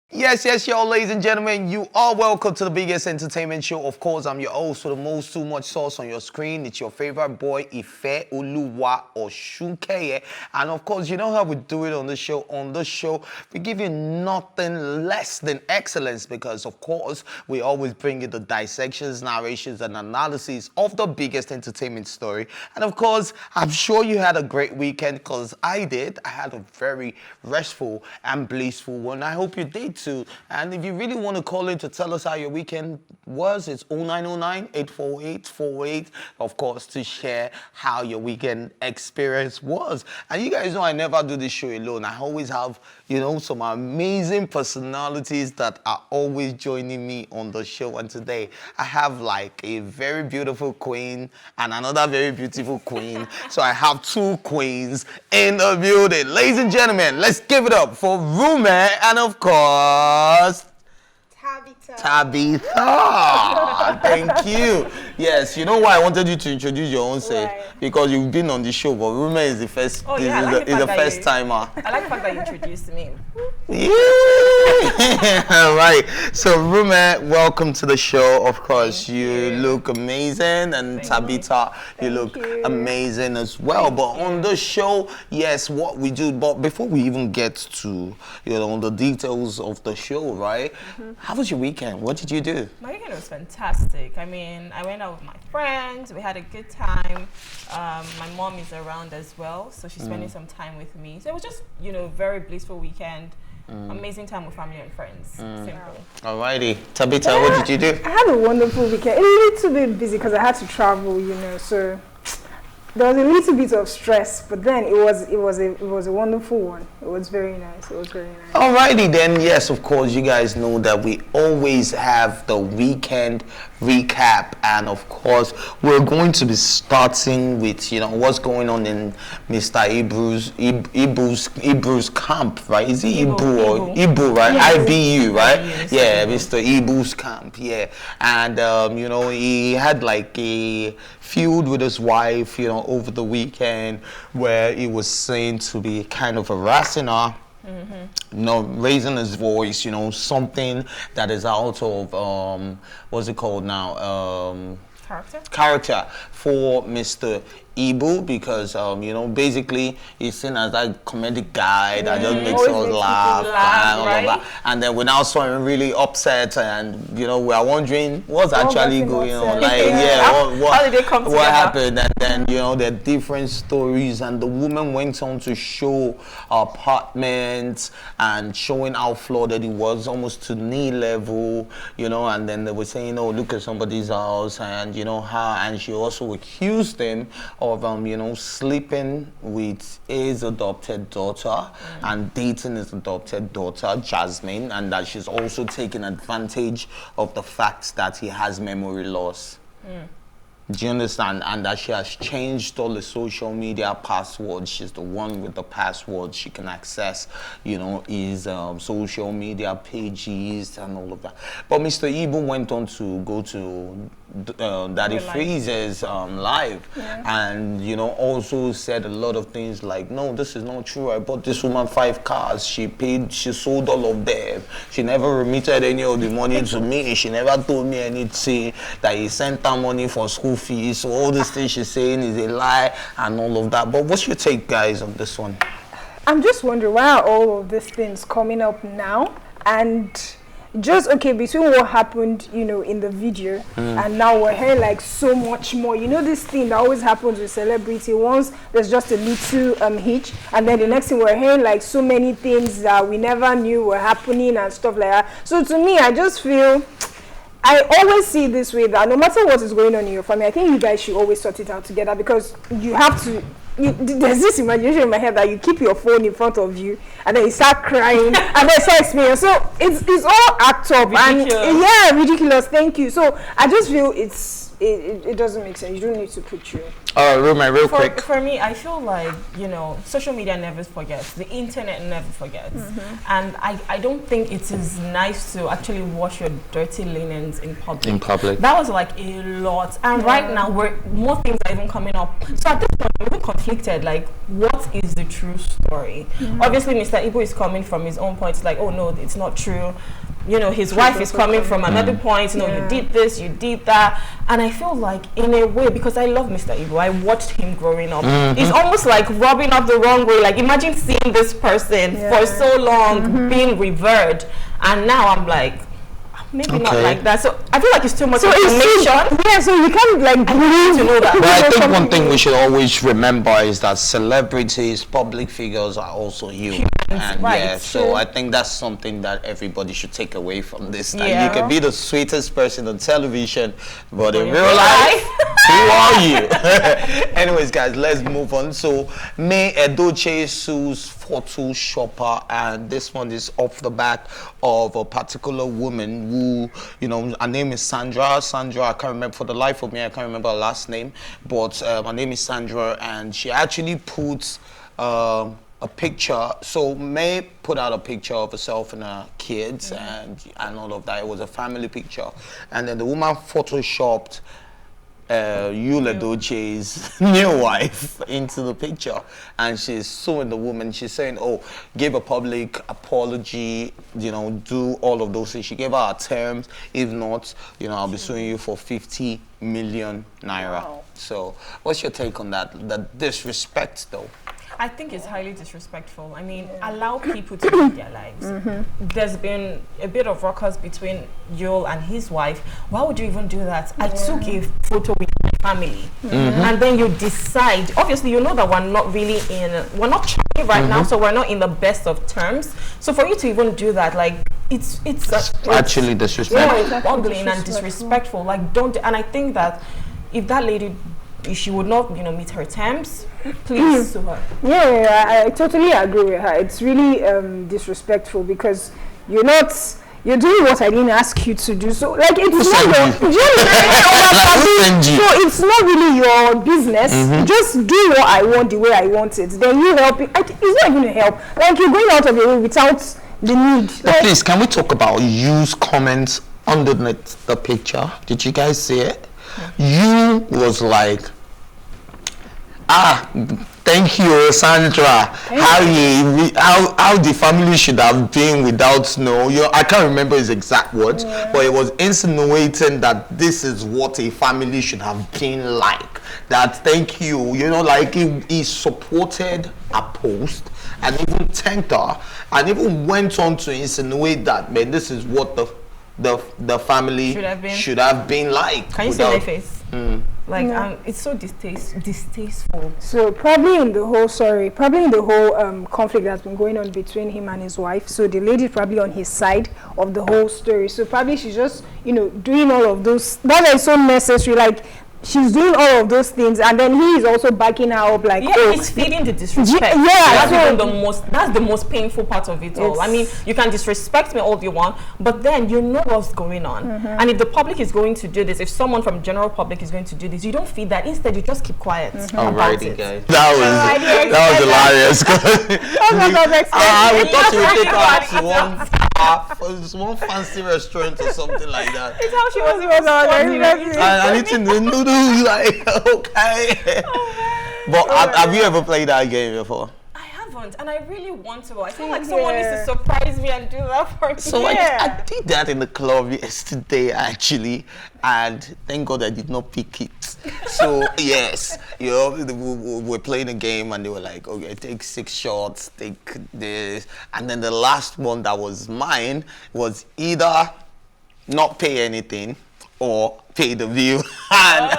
Yes, y'all, ladies and gentlemen, you are welcome to the biggest entertainment show. Of course, I'm your host with the most too much sauce on your screen. It's your favorite boy, Ife Oluwa Osunkeye. And of course, you know how we do it on the show. On the show, we give you nothing less than excellence because, of course, we always bring you the dissections, narrations, and analysis of the biggest entertainment story. And of course, I'm sure you had a great weekend because I did. I had a very restful and blissful one. I hope you did too. And if you really want to call in to tell us how your weekend was, it's 0909-848-48, of course, to share how your weekend experience was. And you guys know I never do this show alone. I always have, some amazing personalities that are always joining me on the show. And today I have like a very beautiful queen and another very beautiful queen. So I have two queens in the building. Ladies and gentlemen, let's give it up for Rume and of course Tabitha. Thank you. Yes, you know why I wanted you to introduce your own self? Right. Because you've been on the show, but Rume is the first. Oh, is the first timer. I like the fact that you introduced me. Yeah. All right. So Rume, welcome to the show. Of course, you look amazing, and Tabitha, you look amazing as well. But on the show, yes, what we do. But before we even get to the details of the show, right? How was your weekend? What did you do? My weekend was fantastic. I mean, I went out with my friends. We had a good time. My mom is around as well, so she's spending some time with me. So it was just, very blissful weekend. Amazing time with family and friends. Simple. Alrighty. Tabitha, what did you do? I had a wonderful weekend. A little bit busy because I had to travel, so there was a little bit of stress, but then it was a wonderful one. It was very nice. Alrighty then, yes, of course, you guys know that we always have the weekend recap, and of course, we're going to be starting with what's going on in Mr. Ibu's camp, right? Is it Ibu or Ibu, right? Yes. IBU, right? Yeah, Mr. Ibu's camp, yeah, and he had like a feud with his wife, over the weekend, where he was seen to be kind of harassing her. Raising his voice, something that is out of what's it called now? Character for Mr. Ibu, because basically he's seen as that comedic guy that just makes us laugh and all of that. And then we now saw him really upset, and we are wondering what's actually going on. Like, how did they come together? What happened? And then there are different stories, and the woman went on to show her apartment and showing how flooded it was, almost to knee level, and then they were saying, oh, look at somebody's house, and her, and she also accused him of sleeping with his adopted daughter and dating his adopted daughter, Jasmine, and that she's also taking advantage of the fact that he has memory loss. Do you understand? And that she has changed all the social media passwords. She's the one with the passwords. She can access, his social media pages and all of that. But Mr. Ibu went on to go to Daddy Freeze's live, and also said a lot of things like, no, this is not true. I bought this woman 5 cars. She sold all of them. She never remitted any of the money to me. She never told me anything, that he sent her money for school fees. So all this thing she's saying is a lie and all of that. But what's your take, guys, on this one? I'm just wondering, why are all of these things coming up now? And just between what happened in the video and now we're hearing like so much more. This thing that always happens with celebrity, once there's just a little hitch, and then the next thing we're hearing like so many things that we never knew were happening and stuff like that. So to me, I just feel, I always see it this way, that no matter what is going on in your family, I think you guys should always sort it out together, because you have to. There's this imagination in my head that you keep your phone in front of you and then you start crying and then start explaining. So it's all act up. Ridiculous. And ridiculous. Thank you. So I just feel it's it doesn't make sense. You don't need to put you. Roman, real quick. For me, I feel like, social media never forgets. The internet never forgets. And I don't think it is nice to actually wash your dirty linens in public. That was like a lot. And right now, more things are even coming up. So at this point, I'm even conflicted. Like, what is the true story? Obviously, Mr. Ibu is coming from his own point. It's like, oh no, it's not true. His wife is coming from another point. You did this, you did that. And I feel like, in a way, because I love Mr. Ibu, I watched him growing up. It's almost like rubbing up the wrong way. Like, imagine seeing this person for so long being revered. And now I'm like, maybe not like that. So I feel like it's too much information. So you can't like believe to know that. But I think one thing we should always remember is that celebrities, public figures are also human. And so I think that's something that everybody should take away from this. That you can be the sweetest person on television, but in real life, who are you? Anyways, guys, let's move on. So, May Edochie sues photo shopper, and this one is off the back of a particular woman who, her name is Sandra. Sandra, I can't remember for the life of me, I can't remember her last name, but her name is Sandra, and she actually puts a picture. So May put out a picture of herself and her kids and all of that. It was a family picture, and then the woman photoshopped Edochie's new wife into the picture, and she's suing the woman. She's saying, oh, give a public apology, do all of those things. She gave her terms. If not, I'll be suing you for 50 million naira. Wow. So what's your take on that? The disrespect, though? I think it's highly disrespectful. I mean, allow people to live their lives. There's been a bit of ruckus between Joel and his wife. Why would you even do that? I took a photo with my family. And then you decide, obviously you know that we're not really we're not chatting right now, so we're not in the best of terms. So for you to even do that, like, it's actually disrespectful. It's ugly and disrespectful. Like, don't, and I think that if that lady, if she would not, meet her terms, please sue her. I totally agree with her. It's really disrespectful because you're doing what I didn't ask you to do. So like it's it's not really your business. Just do what I want the way I want it. Then you help it. It's not even a help. Like you're going out of your way without the need. But please, can we talk about used comments underneath the picture? Did you guys see it? You was like, thank you, Sandra. How the family should have been without I can't remember his exact words, but it was insinuating that this is what a family should have been like. That thank you, like he supported a post and even thanked her, and even went on to insinuate that, man, this is what the family should have been like. Can you see my face? It's so distasteful. So probably in the whole conflict that's been going on between him and his wife, so the lady probably on his side of the whole story. So probably she's just doing all of those that is so necessary. Like she's doing all of those things, and then he is also backing her up. Like, he's feeding the disrespect. That's the most painful part of it all. I mean, you can disrespect me all you want, but then you know what's going on. And if the public is going to do this, if someone from general public is going to do this, you don't feed that. Instead, you just keep quiet about it. Guys. That was hilarious. We thought you would take her to one fancy restaurant or something like that. It's how she was. I need to know. Like, okay. But have you ever played that game before? I haven't, and I really want to. I feel like someone needs to surprise me and do that for me. So I did that in the club yesterday, actually, and thank God I did not pick it. So yes, we're playing a game, and they were like, okay, take 6 shots, take this, and then the last one that was mine was either not pay anything or pay the view, and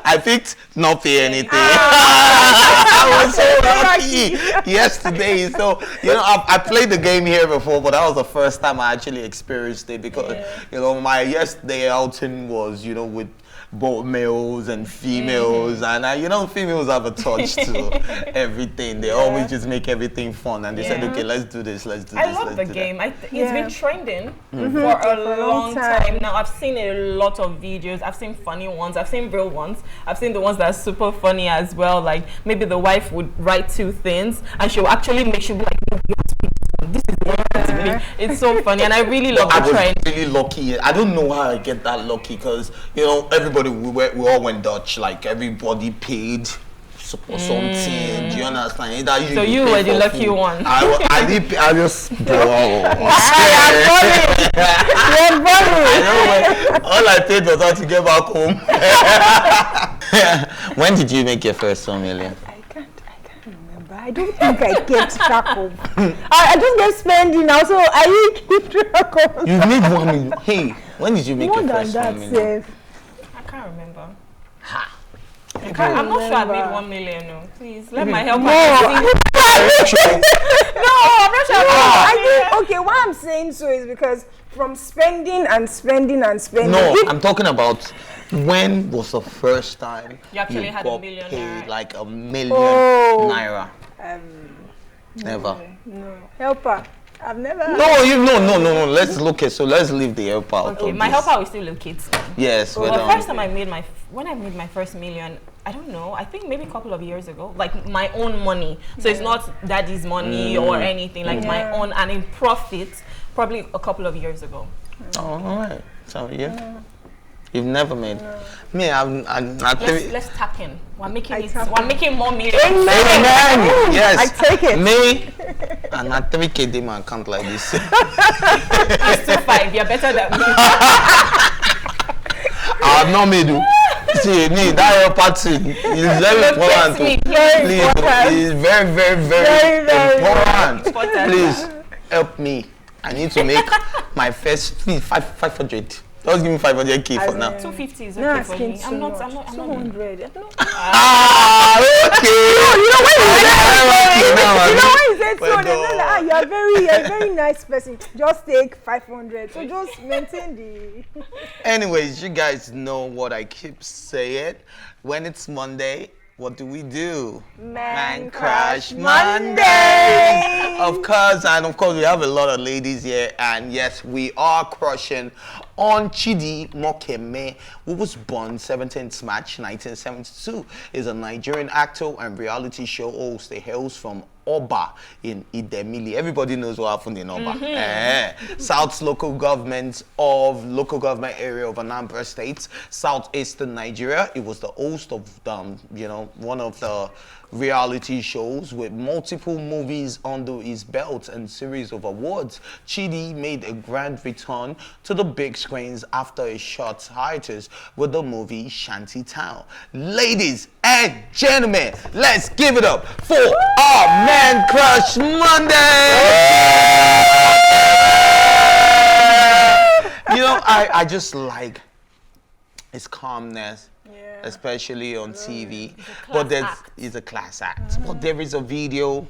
I picked not pay anything. I was so lucky yesterday. So I played the game here before, but that was the first time I actually experienced it because my yesterday outing was with both males and females, and you know, females have a touch to everything. They always just make everything fun, and they said, okay, let's do this, let's do this. I love the game. It's been trending for a long time now. I've seen a lot of videos. I've seen funny ones. I've seen real ones. I've seen the ones that are super funny as well. Like maybe the wife would write 2 things, and she'll actually make sure like, no, you have to pick this one. This is the one you have to pick. It's so funny, and I really love the trend. I was really lucky. I don't know how I get that lucky, because you know, everybody, we all went Dutch. Like everybody paid for something. Do you understand? Either So you were the lucky one. I just all I paid was how to get back home. When did you make your first 1 million? I can't remember. I don't think I kept track of. I just get spending now, so I didn't keep track of. You made 1 million. Hey, when did you make your first 1 million? I can't remember. Ha. I'm not sure I made 1 million. No, please let my helper. No, I'm not sure. Okay, why I'm saying so is because from spending and spending and spending. No, I'm talking about when was the first time you actually had got $1 million paid like $1 million naira? Never. No, helper. I've never. No. Let's look at. So let's leave the helper out. Okay, my helper will still locate me. Yes. The first time when I made my first million, I don't know. I think maybe a couple of years ago, like my own money. So it's not daddy's money or anything. Like my own, and in profit, probably a couple of years ago. Oh, all right. So yeah. You've never made. Me, Let's tap in. We're making more millions. Amen. Yes. I take it. Me, and I 3K in my account like this. It's 2.5. You're better than me. I've not made you. See, me, that party is very important. Please, it's very, very, very important. Please help me. I need to make my first 500. Just give me 500K for now. 250 is okay for me. I'm not 200. Okay. You know why you said 200? You're a very nice person. Just take 500. So just maintain the. Anyways, you guys know what I keep saying. When it's Monday, what do? Man Crush Monday! Of course, we have a lot of ladies here, and yes, we are crushing on Chidi Mokeme, who was born 17th March 1972. Is a Nigerian actor and reality show host. He hails from Oba in Idemili. Everybody knows what happened in Oba. South's local government area of Anambra State, southeastern Nigeria. It was the host of one of the reality shows with multiple movies under his belt and series of awards. Chidi made a grand return to the big screens after a short hiatus with the movie Shanty Town. Ladies and gentlemen, let's give it up for our Man Crush Monday! You know, I just like his calmness. Especially on TV, but it's a class act. But there is a video,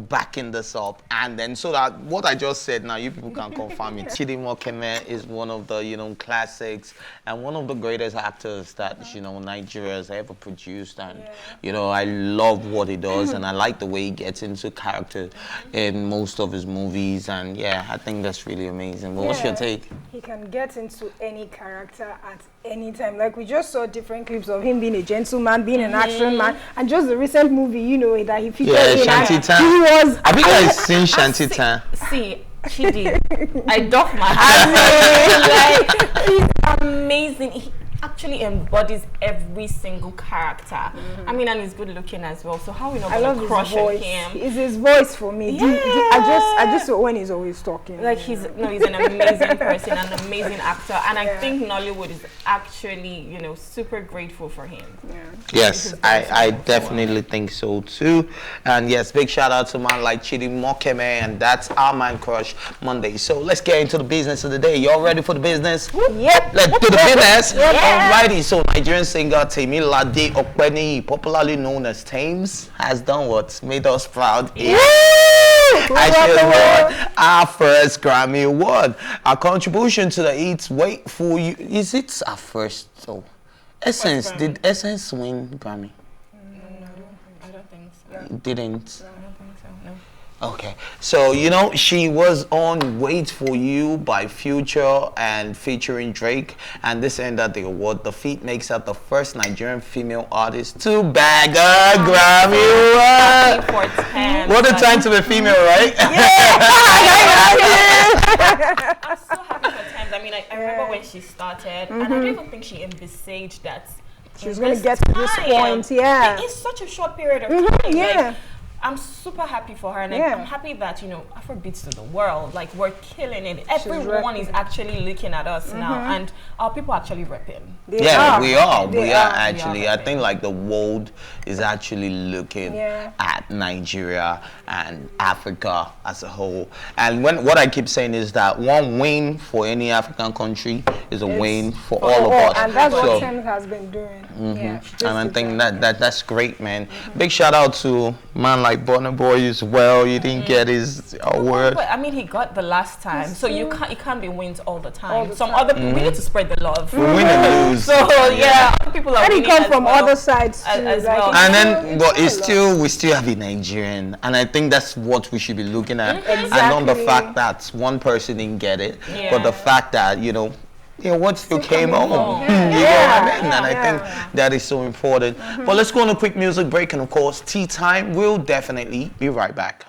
backing this up, and then so that what I just said now, you people can confirm it. Chidi Mokeme is one of the classics and one of the greatest actors that Nigeria has ever produced, and I love what he does, and I like the way he gets into character in most of his movies, and I think that's really amazing. But what's your take? He can get into any character at any time. Like we just saw different clips of him being a gentleman, being an action man, and just the recent movie, that he featured in. Shanty Town. I think I've seen Shanty Town. See, Chidi, I doff my hat. Like, he's amazing. He actually embodies every single character. I mean, and he's good looking as well. So how we not gonna crush on him? It's his voice for me. I just when he's always talking. Like he's an amazing person, an amazing actor, and I think Nollywood is actually super grateful for him. Yes, I definitely think so too. And yes, big shout out to a man like Chidi Mokeme, and that's our Man Crush Monday. So let's get into the business of the day. Y'all ready for the business? Yep. Let's do the business. Alrighty, so Nigerian singer Temilade Okpeni, popularly known as Tems, has done what made us proud. She has won our first Grammy Award. Our contribution to the hit Wait For You, is it our first? So Essence, Grammy? did Essence win Grammy? I don't think so. It didn't. I don't think so. No. Okay, so you know she was on "Wait for You" by Future and featuring Drake, and this ended the award. The feat makes her the first Nigerian female artist to bag a Grammy award. For Tems. What a time to be female, right? I'm so happy for Tems. I mean, I remember when she started, and I don't even think she envisaged that She was going to get to this point, yeah. It's such a short period of time. yeah. Like, I'm super happy for her, and Yeah. I'm happy that, you know, Afrobeats to the world, like, we're killing it. Everyone is repping. actually looking at us now, and our people are actually repping. Yeah, we are. They We are are. actually. I think like the world is actually looking Yeah. at Nigeria and Africa as a whole. And what I keep saying is that one win for any African country is a win for all of us. And that's So- what Tems has been doing. Yeah, and I think that's great, man. Big shout out to man like Burna Boy as well. You didn't get his award. But I mean, he got the last time, so it can't be wins all the time. All the Some time. other people, we need to spread the love. We win and lose. So yeah, other people are And he winning come as from well. other sides too. As like, well. And then, but it's still, we still have a Nigerian, and I think that's what we should be looking at, and not the Exactly. fact that one person didn't get it, Yeah. but the fact that what still came coming home. home. You know what I mean? And I Yeah. think that is so important. But let's go on a quick music break, and of course, tea time. We'll definitely be right back.